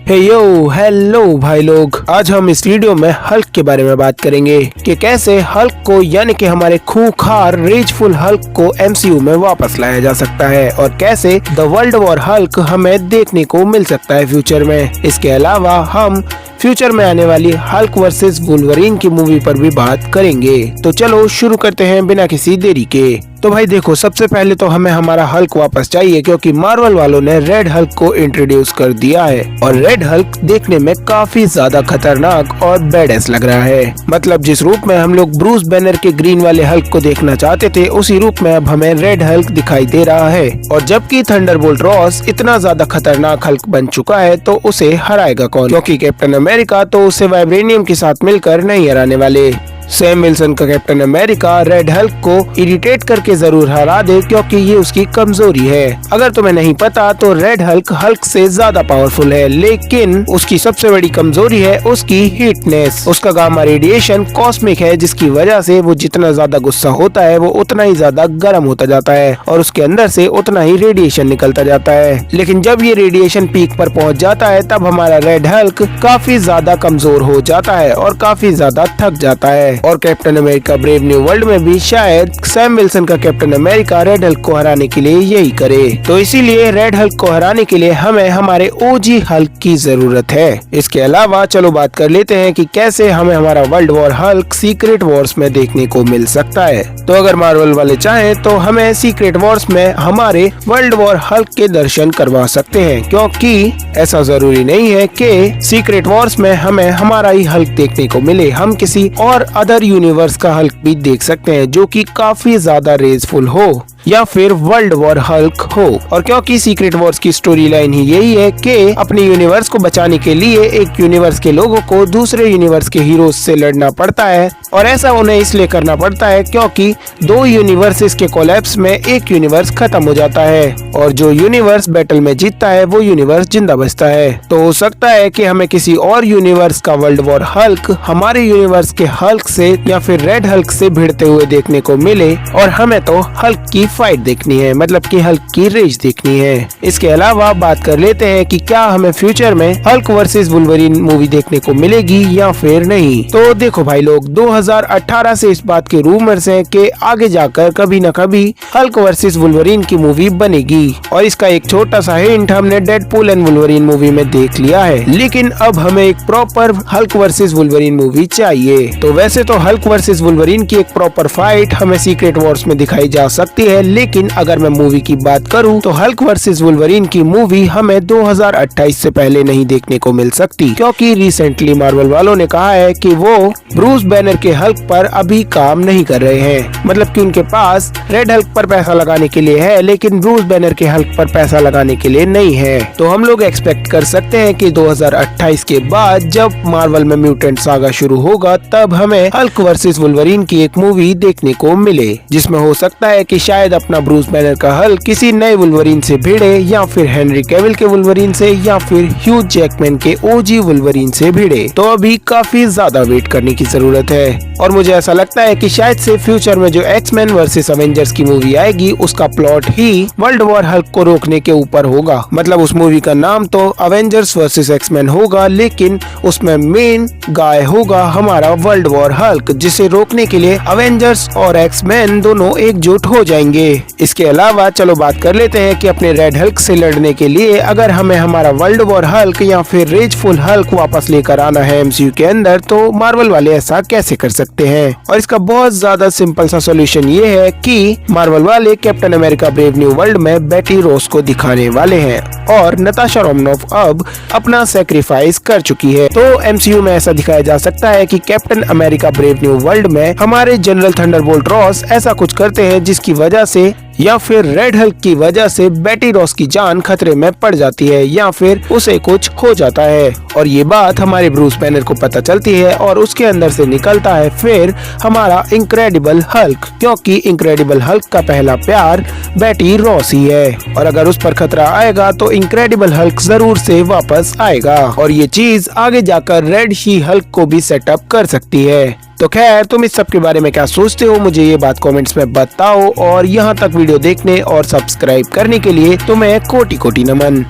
Hello भाई लोग, आज हम इस वीडियो में हल्क के बारे में बात करेंगे कि कैसे हल्क को यानी कि हमारे खूंखार रेजफुल हल्क को एमसीयू में वापस लाया जा सकता है और कैसे द वर्ल्ड वॉर हल्क हमें देखने को मिल सकता है फ्यूचर में। इसके अलावा हम फ्यूचर में आने वाली हल्क वर्सेस वुल्वरीन की मूवी पर भी बात करेंगे। तो चलो शुरू करते हैं बिना किसी देरी के। तो भाई देखो, सबसे पहले तो हमें हमारा हल्क वापस चाहिए क्योंकि मार्वल वालों ने रेड हल्क को इंट्रोड्यूस कर दिया है और रेड हल्क देखने में काफी ज्यादा खतरनाक और बैडएस लग रहा है। मतलब जिस रूप में हम लोग ब्रूस बैनर के ग्रीन वाले हल्क को देखना चाहते थे, उसी रूप में अब हमें रेड हल्क दिखाई दे रहा है। और जबकि थंडरबोल्ट रॉस इतना ज्यादा खतरनाक हल्क बन चुका है तो उसे हराएगा कौन, क्योंकि कैप्टन अमेरिका तो उसे वाइब्रेनियम के साथ मिलकर नहीं हराने वाले। सैम विल्सन का कैप्टन अमेरिका रेड हल्क को इरिटेट करके जरूर हरा दे क्योंकि ये उसकी कमजोरी है। अगर तुम्हें नहीं पता तो रेड हल्क हल्क से ज्यादा पावरफुल है, लेकिन उसकी सबसे बड़ी कमजोरी है उसकी हीटनेस। उसका गामा रेडिएशन कॉस्मिक है, जिसकी वजह से वो जितना ज्यादा गुस्सा होता है वो उतना ही ज्यादा गर्म होता जाता है और उसके अंदर से उतना ही रेडिएशन निकलता जाता है। लेकिन जब ये रेडिएशन पीक पर पहुँच जाता है तब हमारा रेड हल्क काफी ज्यादा कमजोर हो जाता है और काफी ज्यादा थक जाता है। और captain America brave new world में भी शायद सैम विल्सन का कैप्टन अमेरिका रेड हल्क को हराने के लिए यही करे। तो इसीलिए रेड हल्क को हराने के लिए हमें हमारे ओजी हल्क की जरूरत है। इसके अलावा चलो बात कर लेते हैं कि कैसे हमें हमारा world war Hulk secret Wars में देखने को मिल सकता है। तो अगर मार्वल वाले चाहें तो हमें सीक्रेट वॉर्स में हमारे वर्ल्ड वॉर हल्क के दर्शन करवा सकते हैं, क्योंकि ऐसा जरूरी नहीं है कि सीक्रेट वॉर्स में हमें हमारा ही हल्क देखने को मिले। हम किसी और अदर यूनिवर्स का हल्क भी देख सकते हैं जो कि काफी ज्यादा रेजफुल हो या फिर वर्ल्ड वॉर हल्क हो। और क्योंकि सीक्रेट वॉर्स की स्टोरी लाइन ही यही है कि अपने यूनिवर्स को बचाने के लिए एक यूनिवर्स के लोगों को दूसरे यूनिवर्स के हीरोज से लड़ना पड़ता है, और ऐसा उन्हें इसलिए करना पड़ता है क्योंकि दो यूनिवर्सेस के कोलैप्स में एक यूनिवर्स खत्म हो जाता है और जो यूनिवर्स बैटल में जीतता है वो यूनिवर्स जिंदा बचता है। तो हो सकता है कि हमें किसी और यूनिवर्स का वर्ल्ड वॉर हल्क हमारे यूनिवर्स के हल्क से या फिर रेड हल्क से भिड़ते हुए देखने को मिले, और हमें तो हल्क की फाइट देखनी है, मतलब कि हल्क की रेस देखनी है। इसके अलावा बात कर लेते हैं कि क्या हमें फ्यूचर में हल्क वर्सेस वुल्वरीन मूवी देखने को मिलेगी या फिर नहीं। तो देखो भाई लोग, 2018 से इस बात के रूमर्स हैं कि आगे जाकर कभी न कभी हल्क वर्सेस वुल्वरीन की मूवी बनेगी, और इसका एक छोटा सा हिंट हमने डेडपूल एंड वुल्वरीन मूवी में देख लिया है। लेकिन अब हमें एक proper Hulk versus Wolverine movie चाहिए। तो वैसे तो हल्क वर्सेस वुल्वरीन की एक प्रॉपर फाइट हमें सीक्रेट वॉर्स में दिखाई जा सकती है, लेकिन अगर मैं मूवी की बात करूं तो हल्क वर्सेस वुल्वरीन की मूवी हमें 2028 से पहले नहीं देखने को मिल सकती, क्योंकि रिसेंटली मार्वल वालों ने कहा है कि वो ब्रूस बैनर के हल्क पर अभी काम नहीं कर रहे हैं। मतलब कि उनके पास रेड हल्क पर पैसा लगाने के लिए है, लेकिन ब्रूस बैनर के हल्क पर पैसा लगाने के लिए नहीं है। तो हम लोग एक्सपेक्ट कर सकते हैं कि 2028 के बाद जब मार्वल में म्यूटेंट सागा शुरू होगा तब हमें हल्क वर्सेस वुल्वरीन की एक मूवी देखने को मिले, जिसमें हो सकता है कि शायद अपना ब्रूस बैनर का हल्क किसी नए वुल्वरीन से भिड़े, या फिर हेनरी कैविल के वुल्वरीन से, या फिर ह्यू जैकमैन के ओजी वुल्वरीन से भिड़े। तो अभी काफी ज्यादा वेट करने की जरूरत है, और मुझे ऐसा लगता है कि शायद से फ्यूचर में जो एक्समैन वर्सेस अवेंजर्स की मूवी आएगी उसका प्लॉट ही वर्ल्ड वॉर हल्क को रोकने के ऊपर होगा। मतलब उस मूवी का नाम तो अवेंजर्स वर्सेस एक्समैन होगा, लेकिन उसमें मेन गाय होगा हमारा वर्ल्ड वॉर हल्क, जिसे रोकने के लिए अवेंजर्स और एक्समैन दोनों एकजुट हो जाएंगे। इसके अलावा चलो बात कर लेते हैं कि अपने रेड हल्क से लड़ने के लिए अगर हमें हमारा वर्ल्ड वॉर हल्क या फिर रेजफुल हल्क वापस लेकर आना है एमसीयू के अंदर, तो मार्वल वाले ऐसा कैसे कर सकते हैं। और इसका बहुत ज्यादा सिंपल सा सॉल्यूशन ये है कि मार्वल वाले captain America brave new world में बेटी रोज को दिखाने वाले हैं, और नताशा रोमनॉफ अब अपना सैक्रिफाइस कर चुकी है। तो एमसीयू में ऐसा दिखाया जा सकता है कि captain America brave new world में हमारे जनरल थंडरबोल्ट रॉस ऐसा कुछ करते हैं जिसकी वजह से या फिर रेड हल्क की वजह से बेटी रॉस की जान खतरे में पड़ जाती है, या फिर उसे कुछ हो जाता है। और ये बात हमारे ब्रूस बैनर को पता चलती है और उसके अंदर से निकलता है फिर हमारा इनक्रेडिबल हल्क, क्योंकि इनक्रेडिबल हल्क का पहला प्यार बेटी रॉस ही है, और अगर उस पर खतरा आएगा तो इनक्रेडिबल हल्क जरूर से वापस आएगा, और ये चीज आगे जाकर रेड शी हल्क को भी सेटअप कर सकती है। तो खैर, तुम इस सब के बारे में क्या सोचते हो, मुझे ये बात कमेंट्स में बताओ, और यहाँ तक वीडियो देखने और सब्सक्राइब करने के लिए तुम्हें कोटि कोटि नमन।